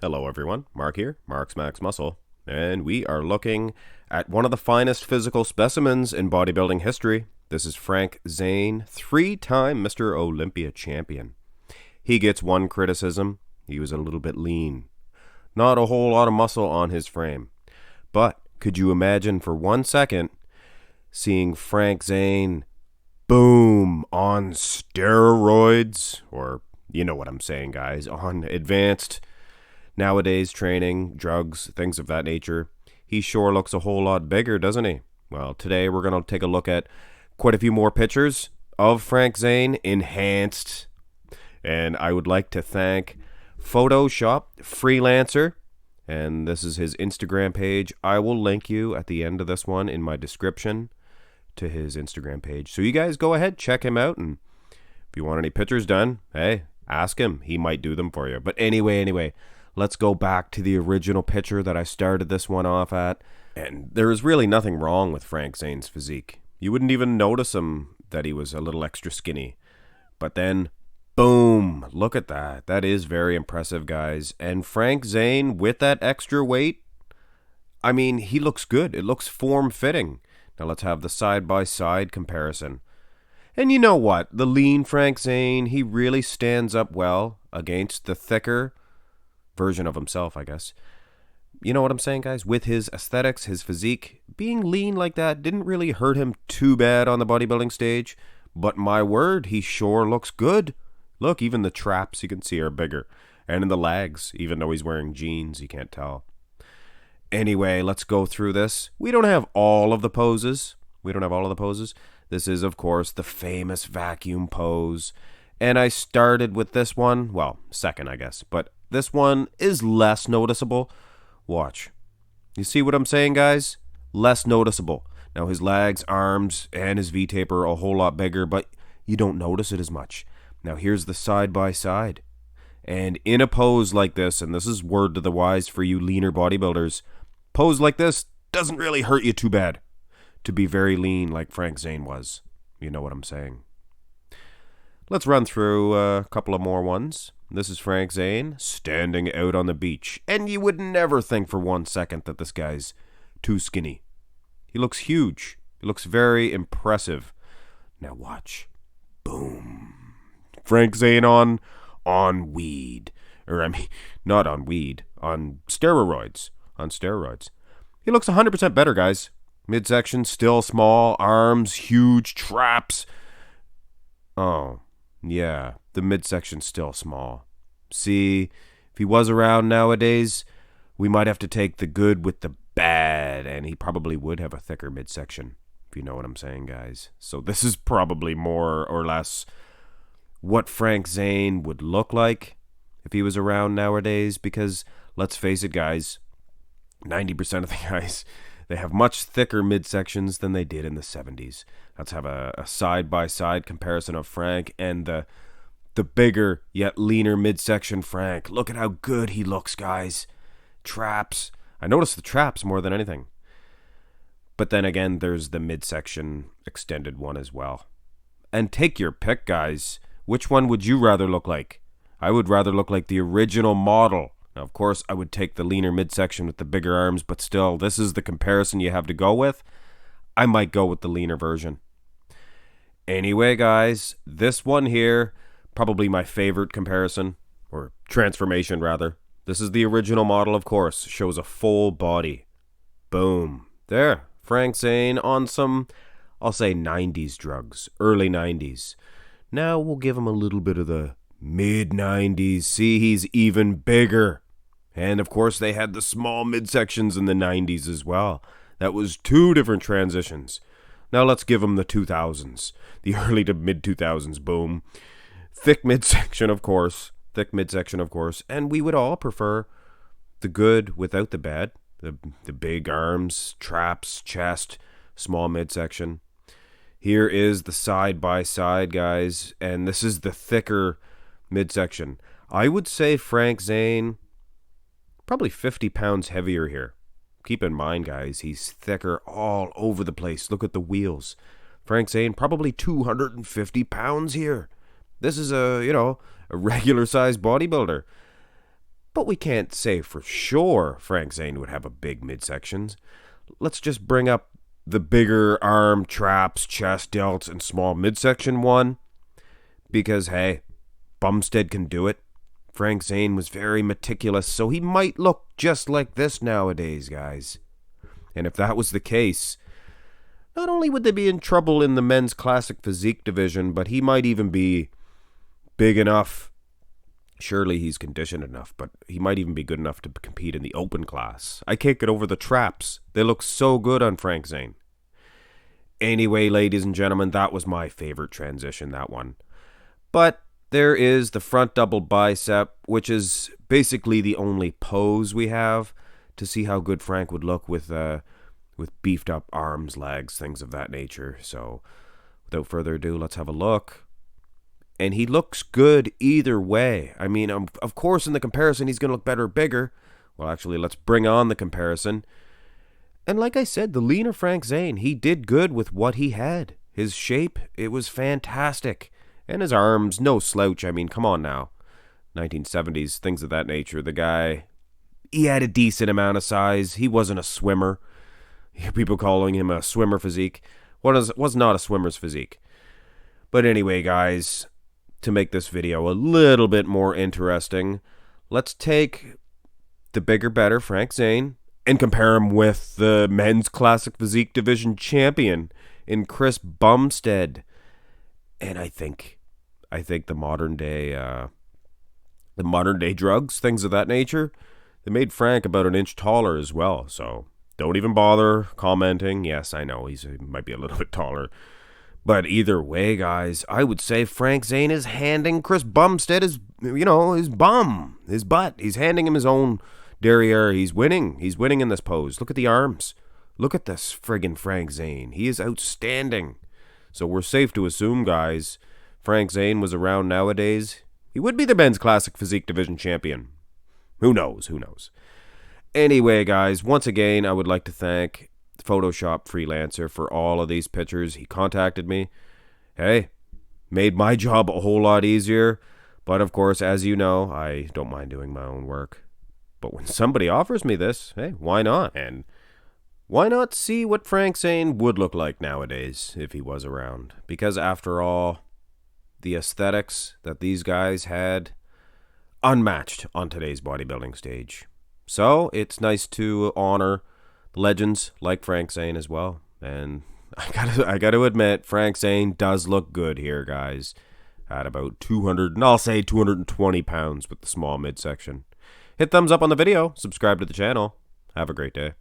Hello everyone, Mark here, Mark's Max Muscle, and we are looking at one of the finest physical specimens in bodybuilding history. This is Frank Zane, three-time Mr. Olympia champion. He gets one criticism: he was a little bit lean. Not a whole lot of muscle on his frame. But could you imagine for 1 second seeing Frank Zane, boom, on steroids, or you know what I'm saying, guys, on advanced nowadays training, drugs, things of that nature? He sure looks a whole lot bigger, doesn't he? Well, today we're going to take a look at quite a few more pictures of Frank Zane enhanced. And I would like to thank Photoshop Freelancer, and this is his Instagram page. I will link you at the end of this one in my description to his Instagram page. So you guys go ahead, check him out, and if you want any pictures done, hey, ask him. He might do them for you. But anyway, let's go back to the original picture that I started this one off at. And there is really nothing wrong with Frank Zane's physique. You wouldn't even notice him that he was a little extra skinny. But then, boom, look at that. That is very impressive, guys. And Frank Zane, with that extra weight, I mean, he looks good. It looks form-fitting. Now let's have the side-by-side comparison. And you know what? The lean Frank Zane, he really stands up well against the thicker version of himself, I guess. You know what I'm saying, guys? With his aesthetics, his physique, being lean like that didn't really hurt him too bad on the bodybuilding stage. But my word, he sure looks good. Look, even the traps you can see are bigger. And in the legs, even though he's wearing jeans, you can't tell. Anyway, let's go through this. We don't have all of the poses. This is, of course, the famous vacuum pose. And I started with this one. Well, second, I guess. But this one is less noticeable. Watch. You see what I'm saying, guys? Less noticeable. Now, his legs, arms, and his V-taper are a whole lot bigger, but you don't notice it as much. Now, here's the side-by-side. And in a pose like this, and this is word to the wise for you leaner bodybuilders, pose like this doesn't really hurt you too bad to be very lean like Frank Zane was. You know what I'm saying. Let's run through a couple of more ones. This is Frank Zane standing out on the beach. And you would never think for 1 second that this guy's too skinny. He looks huge. He looks very impressive. Now watch. Boom. Frank Zane on weed. Or, I mean, not on weed. On steroids. He looks 100% better, guys. Midsection still small. Arms, huge. Traps. Oh, yeah. The midsection's still small. See, if he was around nowadays, we might have to take the good with the bad, and he probably would have a thicker midsection, if you know what I'm saying, guys. So this is probably more or less what Frank Zane would look like if he was around nowadays, because let's face it, guys, 90% of the guys, they have much thicker midsections than they did in the 70s. Let's have a side-by-side comparison of Frank and the bigger yet leaner midsection Frank. Look at how good he looks, guys. Traps. I noticed the traps more than anything. But then again, there's the midsection extended one as well. And take your pick, guys. Which one would you rather look like? I would rather look like the original model. Now, of course, I would take the leaner midsection with the bigger arms, but still, this is the comparison you have to go with. I might go with the leaner version. Anyway, guys, this one here, probably my favorite comparison, or transformation, rather. This is the original model, of course. Shows a full body. Boom. There. Frank Zane on some, I'll say 90s drugs. Early 90s. Now we'll give him a little bit of the mid-90s. See, he's even bigger. And, of course, they had the small midsections in the 90s as well. That was two different transitions. Now let's give him the 2000s. The early to mid-2000s. Boom. Thick midsection, of course. And we would all prefer the good without the bad. The big arms, traps, chest, small midsection. Here is the side-by-side, guys. And this is the thicker midsection. I would say Frank Zane, probably 50 pounds heavier here. Keep in mind, guys, he's thicker all over the place. Look at the wheels. Frank Zane, probably 250 pounds here. This is a regular-sized bodybuilder. But we can't say for sure Frank Zane would have a big midsections. Let's just bring up the bigger arm, traps, chest, delts, and small midsection one. Because, hey, Bumstead can do it. Frank Zane was very meticulous, so he might look just like this nowadays, guys. And if that was the case, not only would they be in trouble in the men's classic physique division, but he might even be big enough. Surely he's conditioned enough, but he might even be good enough to compete in the open class. I can't get over the traps. They look so good on Frank Zane. Anyway, ladies and gentlemen, that was my favorite transition, that one. But there is the front double bicep, which is basically the only pose we have to see how good Frank would look with beefed up arms, legs, things of that nature. So without further ado, let's have a look. And he looks good either way. I mean, of course, in the comparison, he's going to look better or bigger. Well, actually, let's bring on the comparison. And like I said, the leaner Frank Zane, he did good with what he had. His shape, it was fantastic. And his arms, no slouch. I mean, come on now. 1970s, things of that nature. The guy, he had a decent amount of size. He wasn't a swimmer. You hear people calling him a swimmer physique. Was not a swimmer's physique. But anyway, guys, to make this video a little bit more interesting, let's take the bigger, better Frank Zane and compare him with the men's classic physique division champion in Chris Bumstead. And I think the modern day drugs, things of that nature, they made Frank about an inch taller as well. So don't even bother commenting. Yes, I know he might be a little bit taller, but either way, guys, I would say Frank Zane is handing Chris Bumstead his bum, his butt. He's handing him his own derriere. He's winning. He's winning in this pose. Look at the arms. Look at this friggin' Frank Zane. He is outstanding. So we're safe to assume, guys, Frank Zane was around nowadays, he would be the men's classic physique division champion. Who knows? Who knows? Anyway, guys, once again, I would like to thank Photoshop Freelancer for all of these pictures. He contacted me. Hey, made my job a whole lot easier. But of course, as you know, I don't mind doing my own work. But when somebody offers me this, hey, why not? And why not see what Frank Zane would look like nowadays if he was around? Because after all, the aesthetics that these guys had, unmatched on today's bodybuilding stage. So it's nice to honor legends like Frank Zane as well. And I gotta admit, Frank Zane does look good here, guys. At about 200, and I'll say 220 pounds with the small midsection. Hit thumbs up on the video, subscribe to the channel. Have a great day.